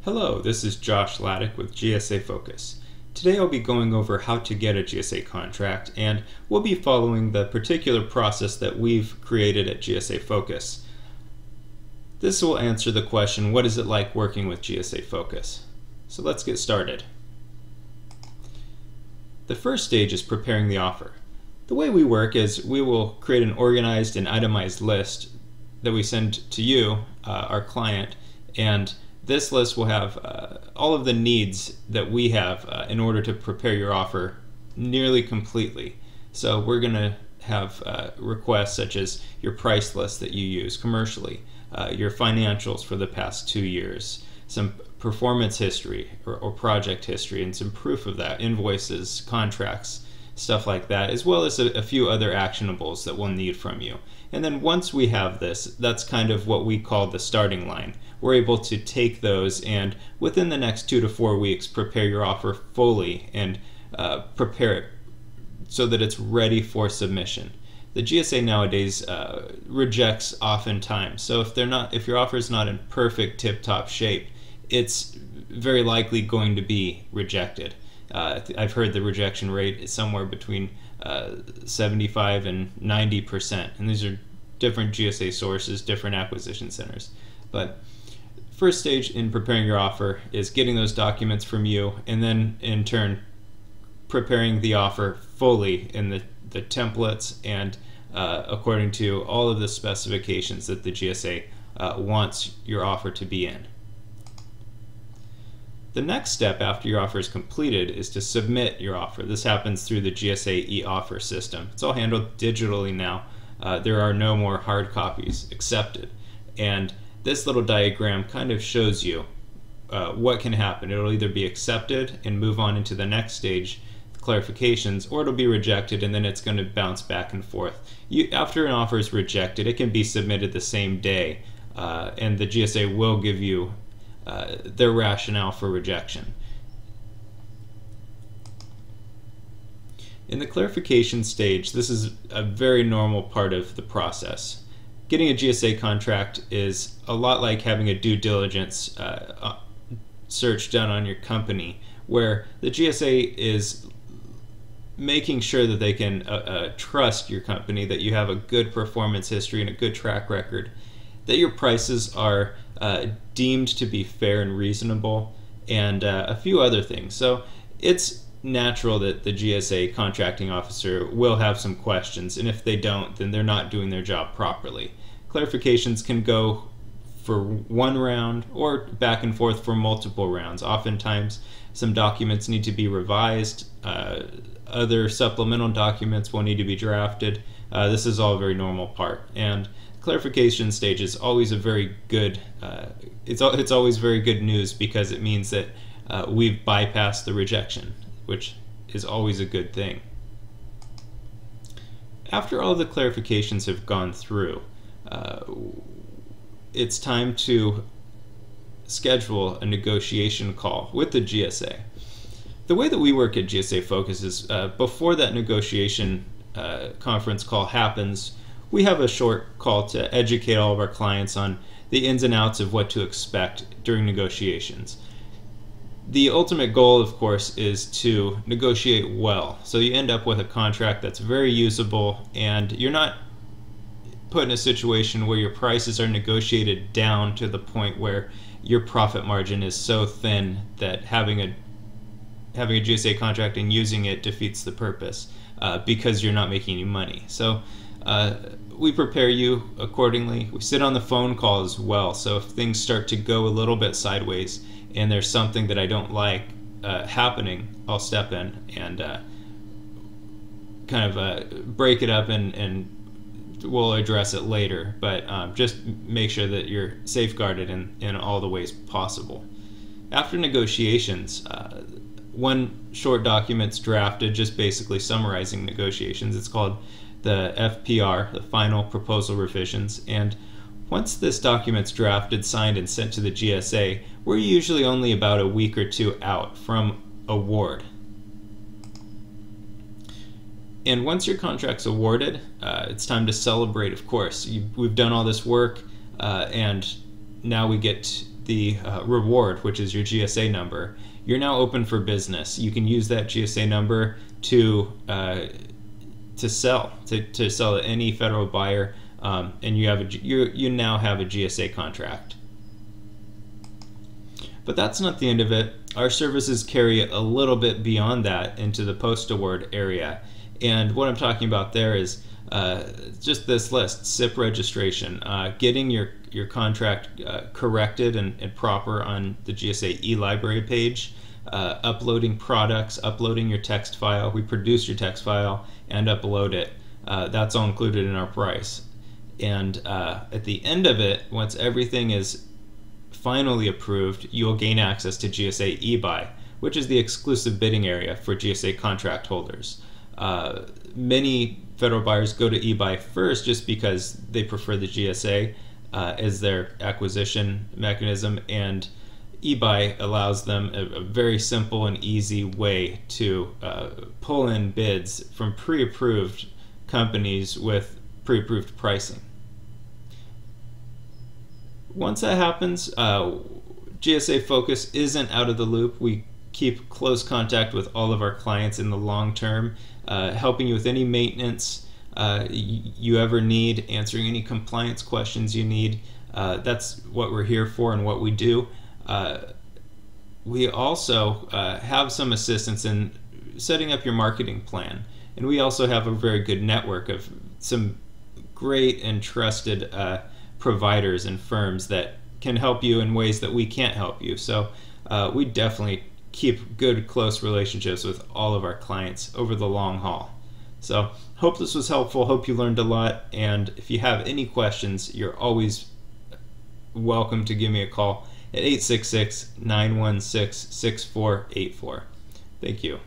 Hello, this is Josh Laddick with GSA Focus. Today I'll be going over how to get a GSA contract, and we'll be following the particular process that we've created at GSA Focus. This will answer the question, what is it like working with GSA Focus? So let's get started. The first stage is preparing the offer. The way we work is we will create an organized and itemized list that we send to you, our client, and this list will have all of the needs that we have in order to prepare your offer nearly completely. So we're going to have requests such as your price list that you use commercially, your financials for the past 2 years, some performance history or project history and some proof of that, invoices, contracts, stuff like that, as well as a few other actionables that we'll need from you. And then once we have this, that's kind of what we call the starting line. We're able to take those and within the next 2 to 4 weeks prepare your offer fully and prepare it so that it's ready for submission. The GSA nowadays rejects oftentimes, so if your offer is not in perfect tip-top shape, it's very likely going to be rejected. I've heard the rejection rate is somewhere between 75 and 90%, and these are different GSA sources, different acquisition centers. But first stage in preparing your offer is getting those documents from you, and then in turn preparing the offer fully in the templates and according to all of the specifications that the GSA wants your offer to be in. The next step after your offer is completed is to submit your offer. This happens through the GSA e-offer system. It's all handled digitally now. There are no more hard copies accepted. And this little diagram kind of shows you what can happen. It'll either be accepted and move on into the next stage, clarifications, or it'll be rejected and then it's going to bounce back and forth. After an offer is rejected, it can be submitted the same day, and the GSA will give you their rationale for rejection. In the clarification stage, this is a very normal part of the process. Getting a GSA contract is a lot like having a due diligence search done on your company, where the GSA is making sure that they can trust your company, that you have a good performance history and a good track record, that your prices are deemed to be fair and reasonable, and a few other things. So it's natural that the GSA contracting officer will have some questions, and if they don't, then they're not doing their job properly. Clarifications can go for one round or back and forth for multiple rounds. Oftentimes some documents need to be revised, other supplemental documents will need to be drafted. This is all a very normal part, and clarification stage is always a very good it's always very good news, because it means that we've bypassed the rejection, which is always a good thing. After all the clarifications have gone through, it's time to schedule a negotiation call with the GSA. The way that we work at GSA Focus is before that negotiation conference call happens, we have a short call to educate all of our clients on the ins and outs of what to expect during negotiations. The ultimate goal, of course, is to negotiate well, so you end up with a contract that's very usable and you're not put in a situation where your prices are negotiated down to the point where your profit margin is so thin that having a GSA contract and using it defeats the purpose because you're not making any money. So we prepare you accordingly. We sit on the phone call as well, so if things start to go a little bit sideways and there's something that I don't like happening, I'll step in and kind of break it up, and we'll address it later, but just make sure that you're safeguarded in all the ways possible. After negotiations, one short document's drafted just basically summarizing negotiations. It's called the FPR, the Final Proposal Revisions, and once this document's drafted, signed, and sent to the GSA, we're usually only about a week or two out from award. And once your contract's awarded, it's time to celebrate, of course. We've done all this work, and now we get the reward, which is your GSA number, you're now open for business. You can use that GSA number to sell to any federal buyer, and you now have a GSA contract. But that's not the end of it. Our services carry a little bit beyond that into the post-award area. And what I'm talking about there is just this list: SIP registration, getting your contract corrected and proper on the GSA e-library page, uploading products, uploading your text file. We produce your text file and upload it. That's all included in our price. And at the end of it, once everything is finally approved, you'll gain access to GSA eBuy, which is the exclusive bidding area for GSA contract holders. Many federal buyers go to eBuy first just because they prefer the GSA as their acquisition mechanism, and eBuy allows them a very simple and easy way to pull in bids from pre-approved companies with pre-approved pricing. Once that happens, GSA Focus isn't out of the loop. We keep close contact with all of our clients in the long term, helping you with any maintenance you ever need, answering any compliance questions you need. That's what we're here for and what we do. We also have some assistance in setting up your marketing plan, and we also have a very good network of some great and trusted providers and firms that can help you in ways that we can't help you. So we definitely keep good, close relationships with all of our clients over the long haul. So hope this was helpful. Hope you learned a lot. And if you have any questions, you're always welcome to give me a call at 866-916-6484. Thank you.